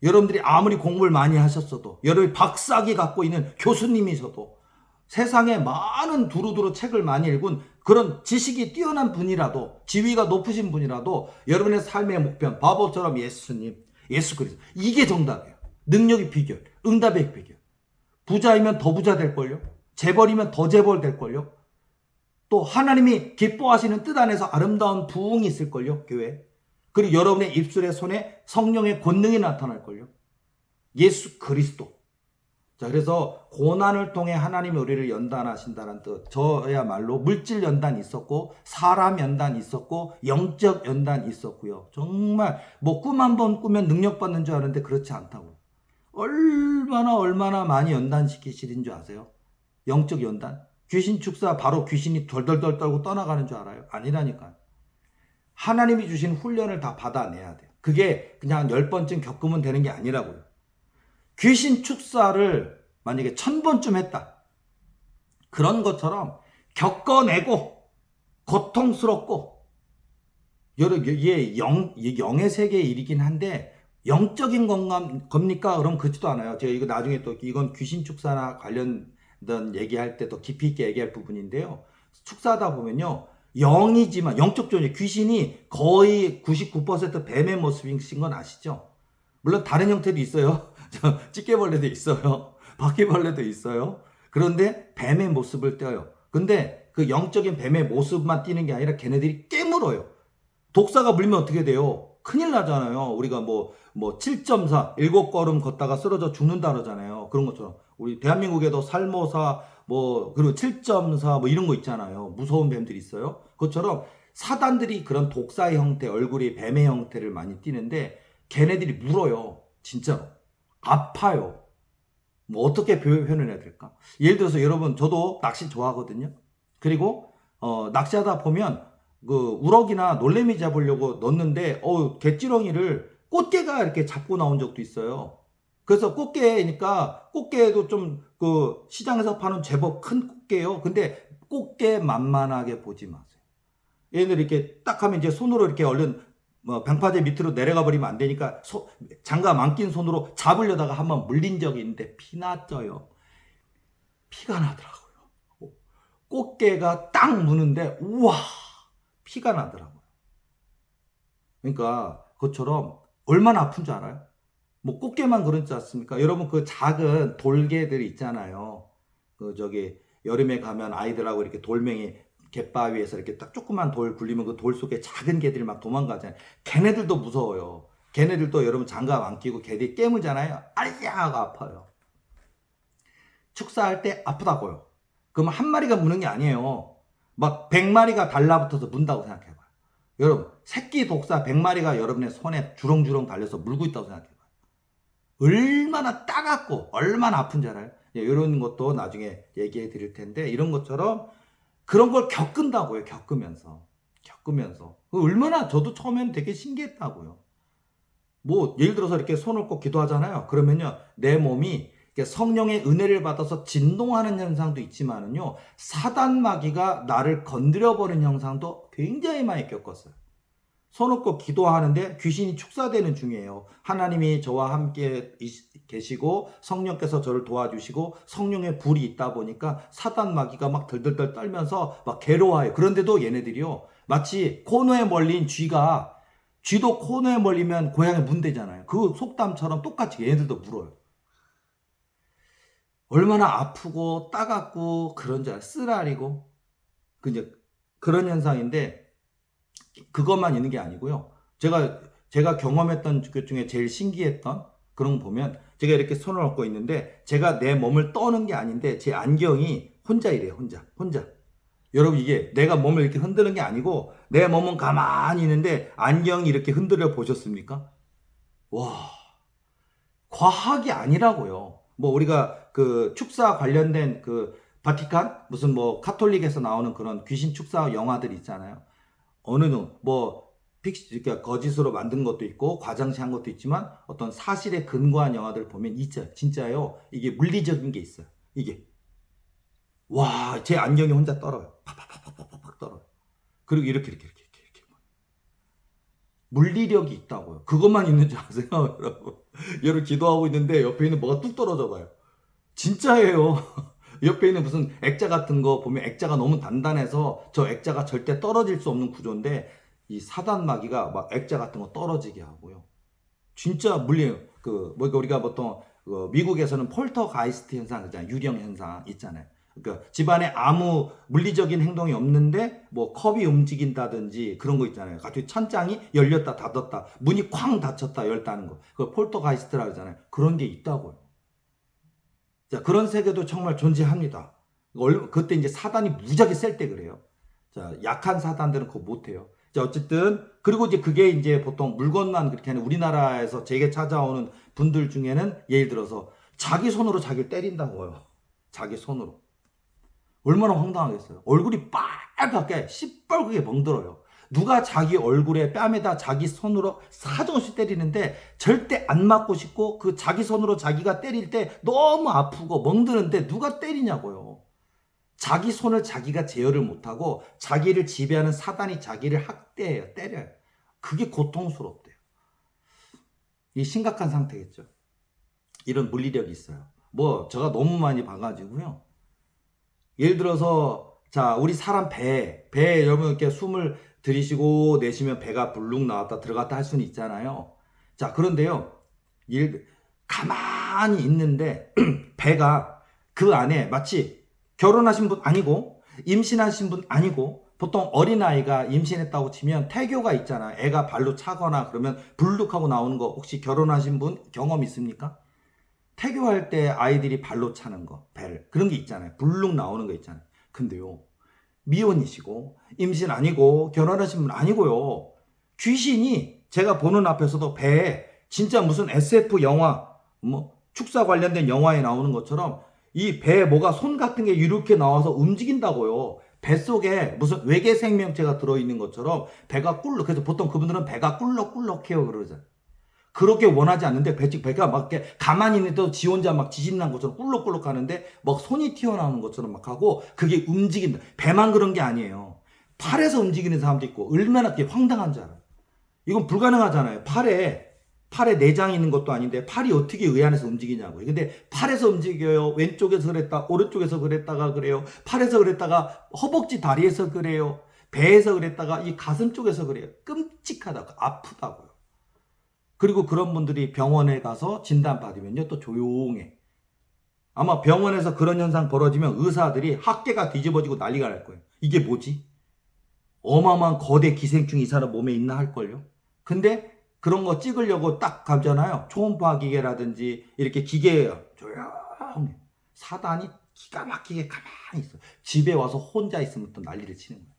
여러분들이 아무리 공부를 많이 하셨어도, 여러분이 박사학위 갖고 있는 교수님이셔도, 세상에 많은 두루두루 책을 많이 읽은 그런 지식이 뛰어난 분이라도, 지위가 높으신 분이라도 여러분의 삶의 목표는 바보처럼 예수님, 예수 그리스도. 이게 정답이에요. 능력이 비결, 응답의 비결. 부자이면 더 부자 될걸요. 재벌이면 더 재벌 될걸요. 또 하나님이 기뻐하시는 뜻 안에서 아름다운 부흥이 있을걸요. 교회. 그리고 여러분의 입술에 손에 성령의 권능이 나타날걸요. 예수 그리스도. 자, 그래서 고난을 통해 하나님이 우리를 연단하신다는 뜻. 저야말로 물질 연단이 있었고, 사람 연단이 있었고, 영적 연단이 있었고요. 정말 뭐 꿈 한 번 꾸면 능력 받는 줄 아는데 그렇지 않다고. 얼마나 많이 연단시키시는 줄 아세요? 영적 연단. 귀신 축사 바로 귀신이 덜덜덜 떨고 떠나가는 줄 알아요? 아니라니까요. 하나님이 주신 훈련을 다 받아내야 돼요. 그게 그냥 10번쯤 겪으면 되는 게 아니라고요. 귀신 축사를 만약에 1000번쯤 했다. 그런 것처럼 겪어내고 고통스럽고 이게 영의 세계의 일이긴 한데 영적인 겁니까? 그럼 그렇지도 않아요. 제가 이거 나중에 또 이건 귀신 축사나 관련된 얘기할 때 더 깊이 있게 얘기할 부분인데요. 축사하다 보면요. 영이지만 영적 존재 귀신이 거의 99% 뱀의 모습이신 건 아시죠? 물론 다른 형태도 있어요. 찌개벌레도 있어요. 바퀴벌레도 있어요. 그런데 뱀의 모습을 떼어요. 근데 그 영적인 뱀의 모습만 띄는 게 아니라 걔네들이 깨물어요. 독사가 물면 어떻게 돼요? 큰일 나잖아요. 우리가 뭐 7.4, 7걸음 걷다가 쓰러져 죽는다 그러잖아요. 그런 것처럼. 우리 대한민국에도 살모사, 그리고 7.4 이런 거 있잖아요. 무서운 뱀들이 있어요. 그것처럼 사단들이 그런 독사의 형태, 얼굴이 뱀의 형태를 많이 띠는데 걔네들이 물어요. 진짜로. 아파요. 어떻게 표현을 해야 될까? 예를 들어서 여러분, 저도 낚시 좋아하거든요. 그리고, 낚시하다 보면, 우럭이나 놀래미 잡으려고 넣는데, 갯지렁이를 꽃게가 이렇게 잡고 나온 적도 있어요. 그래서 꽃게니까, 꽃게도 좀, 시장에서 파는 제법 큰 꽃게요. 근데 꽃게 만만하게 보지 마세요. 얘네들 이렇게 딱 하면 이제 손으로 이렇게 얼른 방파제 밑으로 내려가 버리면 안 되니까 장갑 안 낀 손으로 잡으려다가 한번 물린 적이 있는데 피 났어요. 피가 나더라고요. 꽃게가 딱 무는데 우와 피가 나더라고요. 그러니까 그것처럼 얼마나 아픈 줄 알아요? 꽃게만 그렇지 않습니까? 여러분 그 작은 돌개들 있잖아요. 여름에 가면 아이들하고 이렇게 돌멩이 갯바위에서 이렇게 딱 조그만 돌 굴리면 그 돌 속에 작은 개들이 막 도망가잖아요. 걔네들도 무서워요. 걔네들도 여러분 장갑 안 끼고 개들이 깨물잖아요. 아야 하고 아파요. 축사할 때 아프다고요. 그러면 한 마리가 무는 게 아니에요. 막 100마리가 달라붙어서 문다고 생각해봐요. 여러분 새끼 독사 100마리가 여러분의 손에 주렁주렁 달려서 물고 있다고 생각해봐요. 얼마나 따갑고 얼마나 아픈지 알아요? 이런 것도 나중에 얘기해 드릴 텐데 이런 것처럼 그런 걸 겪은다고요. 겪으면서. 얼마나 저도 처음에는 되게 신기했다고요. 예를 들어서 이렇게 손을 꼭 기도하잖아요. 그러면요. 내 몸이 성령의 은혜를 받아서 진동하는 현상도 있지만은요. 사단 마귀가 나를 건드려버리는 현상도 굉장히 많이 겪었어요. 손을 꼭 기도하는데 귀신이 축사되는 중이에요. 하나님이 저와 함께 계시고 성령께서 저를 도와주시고 성령의 불이 있다 보니까 사단 마귀가 막 덜덜덜 떨면서 막 괴로워해요. 그런데도 얘네들이요. 마치 코너에 몰린 쥐도 코너에 몰리면 고양이 문대잖아요. 그 속담처럼 똑같이 얘네들도 물어요. 얼마나 아프고 따갑고 그런 줄 알아요. 쓰라리고. 그런 현상인데 그것만 있는 게 아니고요. 제가 경험했던 것 중에 제일 신기했던 그런 거 보면 제가 이렇게 손을 얹고 있는데 제가 내 몸을 떠는 게 아닌데 제 안경이 혼자 이래요. 혼자. 여러분 이게 내가 몸을 이렇게 흔드는 게 아니고 내 몸은 가만히 있는데 안경이 이렇게 흔들려 보셨습니까? 와, 과학이 아니라고요. 뭐 우리가 그 축사 관련된 그 바티칸 무슨 뭐 카톨릭에서 나오는 그런 귀신 축사 영화들 있잖아요. 어느 뭐 그러니까 거짓으로 만든 것도 있고 과장시한 것도 있지만 어떤 사실에 근거한 영화들 보면 진짜요. 이게 물리적인 게 있어요. 이게 와, 제 안경이 혼자 떨어요. 팍팍팍팍팍 떨어요. 그리고 이렇게. 물리력이 있다고요. 그것만 있는 줄 아세요, 여러분? 여러분 기도하고 있는데 옆에 있는 뭐가 뚝 떨어져 봐요. 진짜예요. 옆에 있는 무슨 액자 같은 거 보면 액자가 너무 단단해서 저 액자가 절대 떨어질 수 없는 구조인데 이 사단 마귀가 막 액자 같은 거 떨어지게 하고요. 진짜 물리예요. 뭐 우리가 보통 미국에서는 폴터가이스트 현상 있잖아요. 유령 현상 있잖아요. 그러니까 집안에 아무 물리적인 행동이 없는데 뭐 컵이 움직인다든지 그런 거 있잖아요. 갑자기 천장이 열렸다 닫았다, 문이 쾅 닫혔다 열다는 거. 그걸 폴터가이스트라고 하잖아요. 그런 게 있다고요. 자, 그런 세계도 정말 존재합니다. 그때 이제 사단이 무지하게 셀 때 그래요. 자, 약한 사단들은 그거 못해요. 자, 어쨌든 그리고 이제 그게 이제 보통 물건만 그렇게 하는 우리나라에서 제게 찾아오는 분들 중에는 예를 들어서 자기 손으로 자기를 때린다고요. 자기 손으로. 얼마나 황당하겠어요. 얼굴이 빨갛게 시뻘겋게 멍들어요. 누가 자기 얼굴에 뺨에다 자기 손으로 사정없이 때리는데 절대 안 맞고 싶고 그 자기 손으로 자기가 때릴 때 너무 아프고 멍드는데 누가 때리냐고요. 자기 손을 자기가 제어를 못하고 자기를 지배하는 사단이 자기를 학대해요. 때려요. 그게 고통스럽대요. 이 심각한 상태겠죠. 이런 물리력이 있어요. 뭐 제가 너무 많이 봐가지고요. 예를 들어서 자, 우리 사람 배에 여러분 이렇게 숨을 들이쉬고 내쉬면 배가 불룩 나왔다 들어갔다 할 수는 있잖아요. 자, 그런데요. 가만히 있는데 배가 그 안에 마치 결혼하신 분 아니고 임신하신 분 아니고 보통 어린아이가 임신했다고 치면 태교가 있잖아. 애가 발로 차거나 그러면 불룩하고 나오는 거 혹시 결혼하신 분 경험 있습니까? 태교할 때 아이들이 발로 차는 거, 배를. 그런 게 있잖아요. 불룩 나오는 거 있잖아요. 근데요. 미혼이시고 임신 아니고 결혼하신 분 아니고요. 귀신이 제가 보는 앞에서도 배에 진짜 무슨 SF 영화, 뭐 축사 관련된 영화에 나오는 것처럼 이 배에 뭐가 손 같은 게 이렇게 나와서 움직인다고요. 뱃속에 무슨 외계 생명체가 들어있는 것처럼 배가 그래서 보통 그분들은 배가 꿀럭꿀럭해요 그러잖아요. 그렇게 원하지 않는데 배가 막 이렇게 가만히 있는데도 지 혼자 막 지진난 것처럼 꿀럭꿀럭 하는데 막 손이 튀어나오는 것처럼 막 하고 그게 움직인다. 배만 그런 게 아니에요. 팔에서 움직이는 사람도 있고 얼마나 그게 황당한 줄 알아요. 이건 불가능하잖아요. 팔에 내장이 있는 것도 아닌데 팔이 어떻게 의 안에서 움직이냐고요. 근데 팔에서 움직여요. 왼쪽에서 그랬다, 오른쪽에서 그랬다가 그래요. 팔에서 그랬다가 허벅지 다리에서 그래요. 배에서 그랬다가 이 가슴 쪽에서 그래요. 끔찍하다고, 아프다고요. 그리고 그런 분들이 병원에 가서 진단받으면요 또 조용해. 아마 병원에서 그런 현상 벌어지면 의사들이 학계가 뒤집어지고 난리가 날 거예요. 이게 뭐지? 어마어마한 거대 기생충이 이 사람 몸에 있나 할걸요. 근데 그런 거 찍으려고 딱 가잖아요. 초음파 기계라든지 이렇게 기계예요. 조용해. 사단이 기가 막히게 가만히 있어. 집에 와서 혼자 있으면 또 난리를 치는 거예요.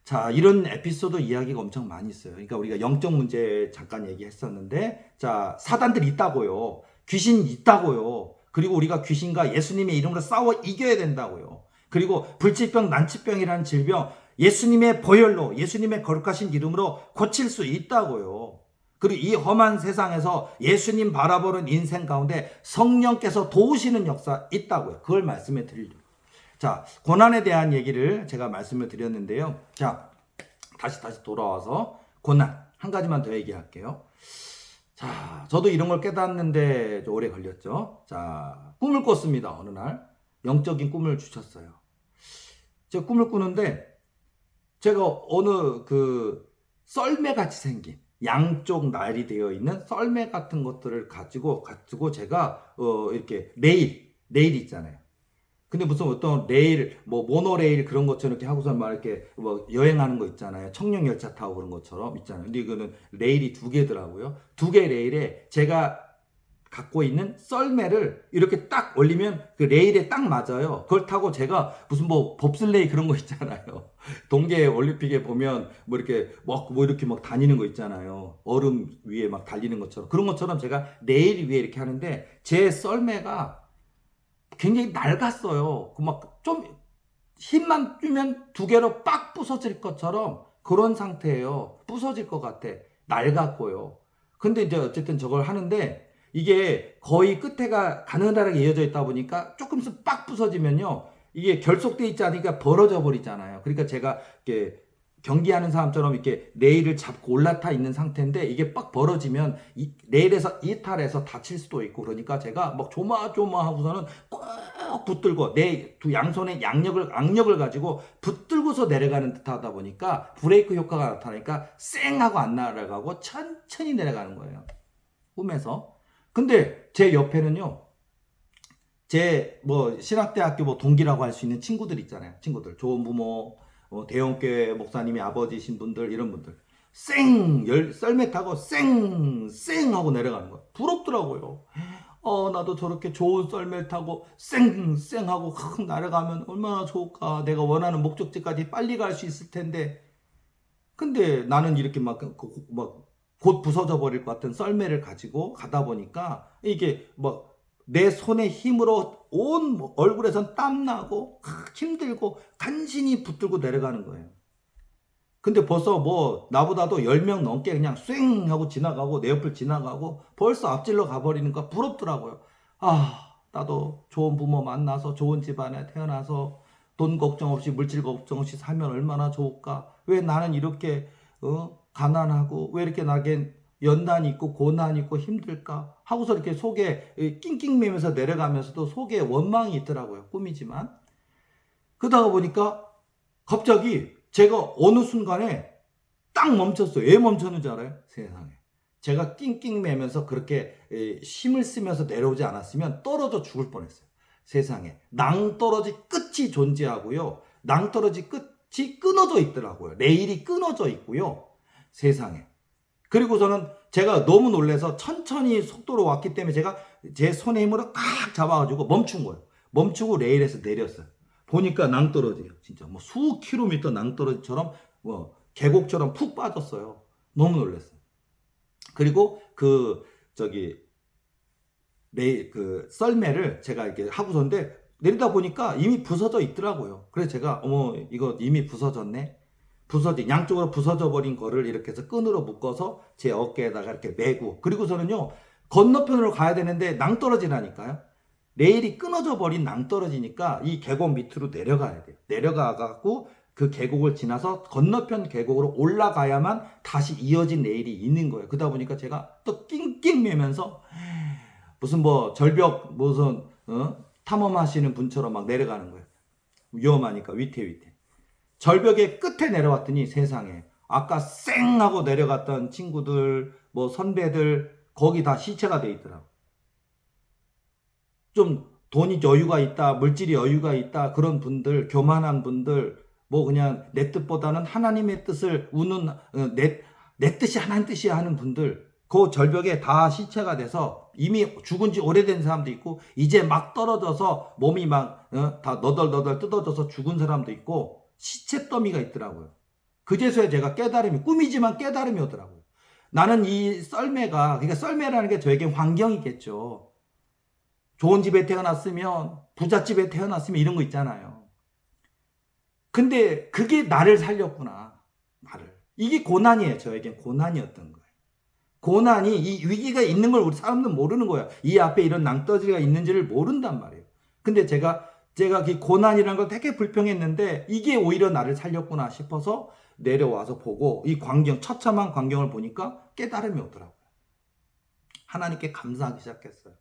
자, 이런 에피소드 이야기가 엄청 많이 있어요. 그러니까 우리가 영적 문제 잠깐 얘기했었는데, 자, 사단들이 있다고요. 귀신이 있다고요. 그리고 우리가 귀신과 예수님의 이름으로 싸워 이겨야 된다고요. 그리고 불치병, 난치병이라는 질병, 예수님의 보혈로, 예수님의 거룩하신 이름으로 고칠 수 있다고요. 그리고 이 험한 세상에서 예수님 바라보는 인생 가운데 성령께서 도우시는 역사 있다고요. 그걸 말씀해 드리려고. 자, 고난에 대한 얘기를 제가 말씀을 드렸는데요. 자, 다시 돌아와서 고난 한 가지만 더 얘기할게요. 자, 저도 이런 걸 깨닫는데 좀 오래 걸렸죠. 자, 꿈을 꿨습니다. 어느 날 영적인 꿈을 주셨어요. 제가 꿈을 꾸는데 제가 어느 그 썰매같이 생긴 양쪽 날이 되어 있는 썰매 같은 것들을 가지고 제가 이렇게 레일 있잖아요. 근데 무슨 어떤 레일, 뭐 모노레일 그런 것처럼 이렇게 하고서 막 이렇게 뭐 여행하는 거 있잖아요. 청룡 열차 타고 그런 것처럼 있잖아요. 근데 이거는 레일이 2개더라고요. 2개 레일에 제가 갖고 있는 썰매를 이렇게 딱 올리면 그 레일에 딱 맞아요. 그걸 타고 제가 무슨 뭐 봅슬레이 그런 거 있잖아요. 동계 올림픽에 보면 뭐 이렇게 뭐 이렇게 막 다니는 거 있잖아요. 얼음 위에 막 달리는 것처럼. 그런 것처럼 제가 레일 위에 이렇게 하는데 제 썰매가 굉장히 낡았어요. 그 막 좀 힘만 주면 두 개로 빡 부서질 것처럼 그런 상태예요. 부서질 것 같아. 낡았고요. 근데 이제 어쨌든 저걸 하는데 이게 거의 끝에가 가느다랗게 이어져 있다 보니까 조금 있으면 빡 부서지면요. 이게 결속돼 있지 않으니까 벌어져 버리잖아요. 그러니까 제가 이렇게 경기하는 사람처럼 이렇게 레일을 잡고 올라타 있는 상태인데 이게 빡 벌어지면 레일에서 이탈해서 다칠 수도 있고 그러니까 제가 막 조마조마하고서는 꼭 붙들고 내 두 양손에 악력을 가지고 붙들고서 내려가는 듯 하다 보니까 브레이크 효과가 나타나니까 쌩 하고 안 날아가고 천천히 내려가는 거예요. 꿈에서. 근데 제 옆에는요. 제 뭐 신학대학교 뭐 동기라고 할 수 있는 친구들 있잖아요. 친구들 좋은 부모 대형교회 목사님이 아버지신 분들 이런 분들 썰매 타고 쌩 하고 내려가는 거예요. 부럽더라고요. 나도 저렇게 좋은 썰매 타고 쌩 하고 날아가면 얼마나 좋을까. 내가 원하는 목적지까지 빨리 갈 수 있을 텐데. 근데 나는 이렇게 막 곧 부서져 버릴 것 같은 썰매를 가지고 가다 보니까 이게 막 내 손의 힘으로 온 얼굴에선 땀나고 힘들고 간신히 붙들고 내려가는 거예요. 근데 벌써 뭐 나보다도 10명 넘게 그냥 쏵 하고 지나가고 내 옆을 지나가고 벌써 앞질러 가버리는 거 부럽더라고요. 나도 좋은 부모 만나서 좋은 집안에 태어나서 돈 걱정 없이 물질 걱정 없이 살면 얼마나 좋을까. 왜 나는 이렇게 가난하고 왜 이렇게 나게 연단 있고 고난 있고 힘들까 하고서 이렇게 속에 낑낑매면서 내려가면서도 속에 원망이 있더라고요. 꿈이지만. 그러다가 보니까 갑자기 제가 어느 순간에 딱 멈췄어요. 왜 멈췄는지 알아요? 세상에. 제가 낑낑매면서 그렇게 힘을 쓰면서 내려오지 않았으면 떨어져 죽을 뻔했어요. 세상에. 낭떠러지 끝이 존재하고요. 낭떠러지 끝이 끊어져 있더라고요. 레일이 끊어져 있고요. 세상에. 그리고 저는 제가 너무 놀라서 천천히 속도로 왔기 때문에 제가 제 손의 힘으로 꽉 잡아가지고 멈춘 거예요. 멈추고 레일에서 내렸어요. 보니까 낭떠러지예요. 진짜 뭐 수 킬로미터 낭떠러지처럼 뭐 계곡처럼 푹 빠졌어요. 너무 놀랐어요. 그리고 그 썰매를 제가 이렇게 하고서인데 내리다 보니까 이미 부서져 있더라고요. 그래서 제가 이거 이미 부서졌네. 양쪽으로 부서져 버린 거를 이렇게 해서 끈으로 묶어서 제 어깨에다가 이렇게 메고 그리고서는요 건너편으로 가야 되는데 낭떠러지라니까요. 레일이 끊어져 버린 낭떠러지니까 이 계곡 밑으로 내려가야 돼요. 내려가갖고 그 계곡을 지나서 건너편 계곡으로 올라가야만 다시 이어진 레일이 있는 거예요. 그러다 보니까 제가 또 낑낑매면서 무슨 뭐 절벽 무슨 탐험하시는 분처럼 막 내려가는 거예요. 위험하니까 위태. 절벽의 끝에 내려왔더니 세상에 아까 쌩 하고 내려갔던 친구들 뭐 선배들 거기 다 시체가 돼 있더라고. 좀 돈이 여유가 있다 물질이 여유가 있다 그런 분들 교만한 분들 뭐 그냥 내 뜻보다는 하나님의 뜻을 우는 내 뜻이 하나님 뜻이야 하는 분들 그 절벽에 다 시체가 돼서 이미 죽은 지 오래된 사람도 있고 이제 막 떨어져서 몸이 막 다 너덜너덜 뜯어져서 죽은 사람도 있고 시체 더미가 있더라고요. 그제서야 제가 깨달음이 꿈이지만 깨달음이 오더라고요. 나는 이 썰매가 그러니까 썰매라는 게 저에게 환경이겠죠. 좋은 집에 태어났으면 부잣집에 태어났으면 이런 거 있잖아요. 근데 그게 나를 살렸구나. 나를. 이게 고난이에요. 저에겐 고난이었던 거예요. 고난이 이 위기가 있는 걸 우리 사람들은 모르는 거야. 이 앞에 이런 낭떠러지가 있는지를 모른단 말이에요. 근데 제가 그 고난이라는 걸 되게 불평했는데 이게 오히려 나를 살렸구나 싶어서 내려와서 보고 이 광경 처참한 광경을 보니까 깨달음이 오더라고요. 하나님께 감사하기 시작했어요.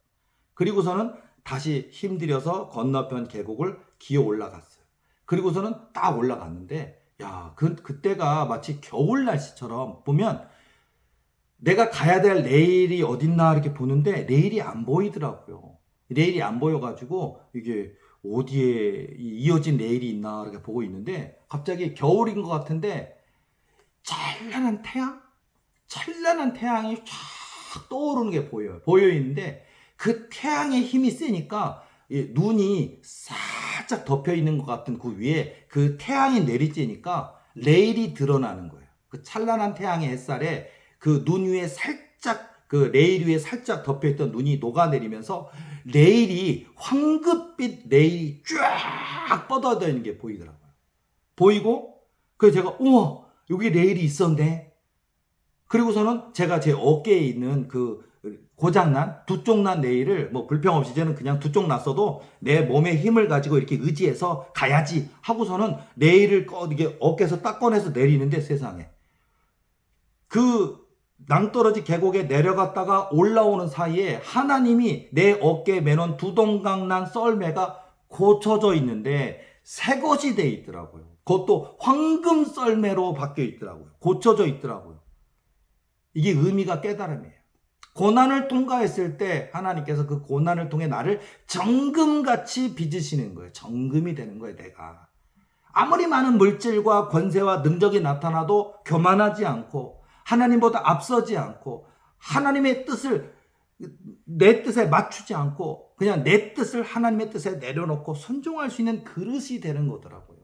그리고서는 다시 힘들여서 건너편 계곡을 기어 올라갔어요. 그리고서는 딱 올라갔는데 그때가 마치 겨울 날씨처럼 보면 내가 가야 될 레일이 어딨나 이렇게 보는데 레일이 안 보이더라고요. 레일이 안 보여가지고 이게 어디에 이어진 레일이 있나 이렇게 보고 있는데 갑자기 겨울인 것 같은데 찬란한 태양이 쫙 떠오르는 게 보여요. 보여 있는데 그 태양의 힘이 세니까 눈이 살짝 덮여 있는 것 같은 그 위에 그 태양이 내리쬐니까 레일이 드러나는 거예요. 그 찬란한 태양의 햇살에 그 눈 위에 살짝 그 레일 위에 살짝 덮여있던 눈이 녹아내리면서 레일이 황급빛 레일이 쫙 뻗어져 있는 게 보이더라고요. 보이고 그래서 제가 우와 여기 레일이 있었네. 그리고서는 제가 제 어깨에 있는 그 고장난 두 쪽 난 레일을 뭐 불평 없이 저는 그냥 두 쪽 났어도 내 몸의 힘을 가지고 이렇게 의지해서 가야지 하고서는 레일을 이게 어깨에서 딱 꺼내서 내리는데 세상에 그 낭떠러지 계곡에 내려갔다가 올라오는 사이에 하나님이 내 어깨에 매놓은 두 동강 난 썰매가 고쳐져 있는데 새 것이 돼 있더라고요. 그것도 황금 썰매로 바뀌어 있더라고요. 고쳐져 있더라고요. 이게 의미가 깨달음이에요. 고난을 통과했을 때 하나님께서 그 고난을 통해 나를 정금같이 빚으시는 거예요. 정금이 되는 거예요, 내가. 아무리 많은 물질과 권세와 능력이 나타나도 교만하지 않고 하나님보다 앞서지 않고 하나님의 뜻을 내 뜻에 맞추지 않고 그냥 내 뜻을 하나님의 뜻에 내려놓고 순종할 수 있는 그릇이 되는 거더라고요.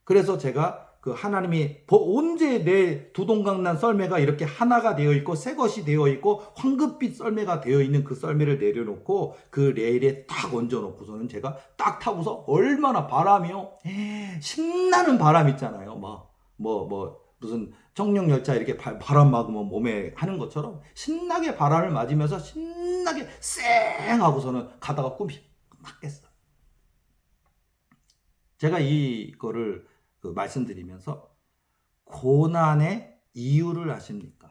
그래서 제가 그 하나님이 언제 내 두동강난 썰매가 이렇게 하나가 되어 있고 새 것이 되어 있고 황급빛 썰매가 되어 있는 그 썰매를 내려놓고 그 레일에 딱 얹어놓고서는 제가 딱 타고서 얼마나 바람이요 신나는 바람 있잖아요. 무슨 청룡열차 이렇게 바람 막으면 몸에 하는 것처럼 신나게 바람을 맞으면서 신나게 쌩 하고서는 가다가 꿈이 막 깼어요. 제가 이거를 말씀드리면서 고난의 이유를 아십니까?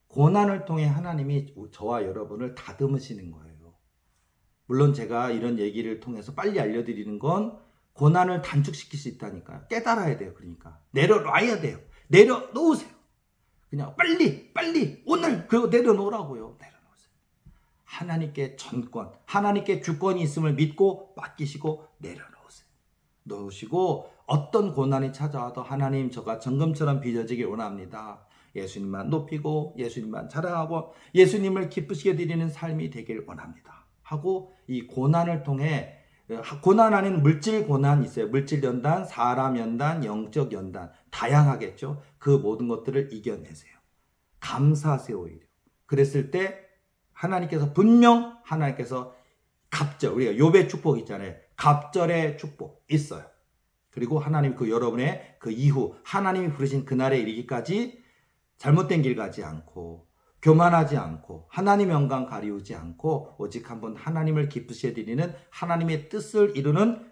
고난을 통해 하나님이 저와 여러분을 다듬으시는 거예요. 물론 제가 이런 얘기를 통해서 빨리 알려드리는 건 고난을 단축시킬 수 있다니까요. 깨달아야 돼요. 그러니까 내려놔야 돼요. 내려놓으세요. 그냥 빨리 오늘 그거 내려놓으라고요. 내려놓으세요. 하나님께 전권, 하나님께 주권이 있음을 믿고 맡기시고 내려놓으세요. 놓으시고 어떤 고난이 찾아와도 하나님 저가 정금처럼 빚어지길 원합니다. 예수님만 높이고 예수님만 자랑하고 예수님을 기쁘시게 드리는 삶이 되길 원합니다. 하고 이 고난을 통해 고난 안에는 물질 고난 있어요. 물질 연단, 사람 연단, 영적 연단 다양하겠죠. 그 모든 것들을 이겨내세요. 감사하세요 오히려. 그랬을 때 하나님께서 분명 하나님께서 갑절 우리가 욥의 축복 있잖아요. 갑절의 축복 있어요. 그리고 하나님 그 여러분의 그 이후 하나님이 부르신 그날에 이르기까지 잘못된 길 가지 않고 교만하지 않고 하나님 영광 가리우지 않고 오직 한번 하나님을 기쁘시게 드리는 하나님의 뜻을 이루는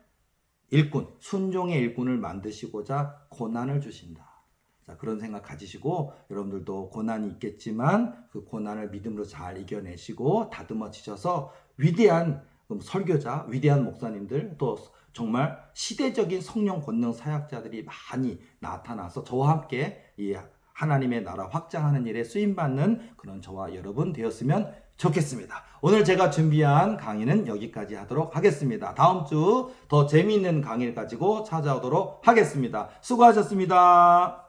일꾼, 순종의 일꾼을 만드시고자 고난을 주신다. 자, 그런 생각 가지시고 여러분들도 고난이 있겠지만 그 고난을 믿음으로 잘 이겨내시고 다듬어지셔서 위대한 설교자, 위대한 목사님들 또 정말 시대적인 성령 권능 사역자들이 많이 나타나서 저와 함께 이 하나님의 나라 확장하는 일에 쓰임받는 그런 저와 여러분 되었으면 좋겠습니다. 오늘 제가 준비한 강의는 여기까지 하도록 하겠습니다. 다음 주 더 재미있는 강의를 가지고 찾아오도록 하겠습니다. 수고하셨습니다.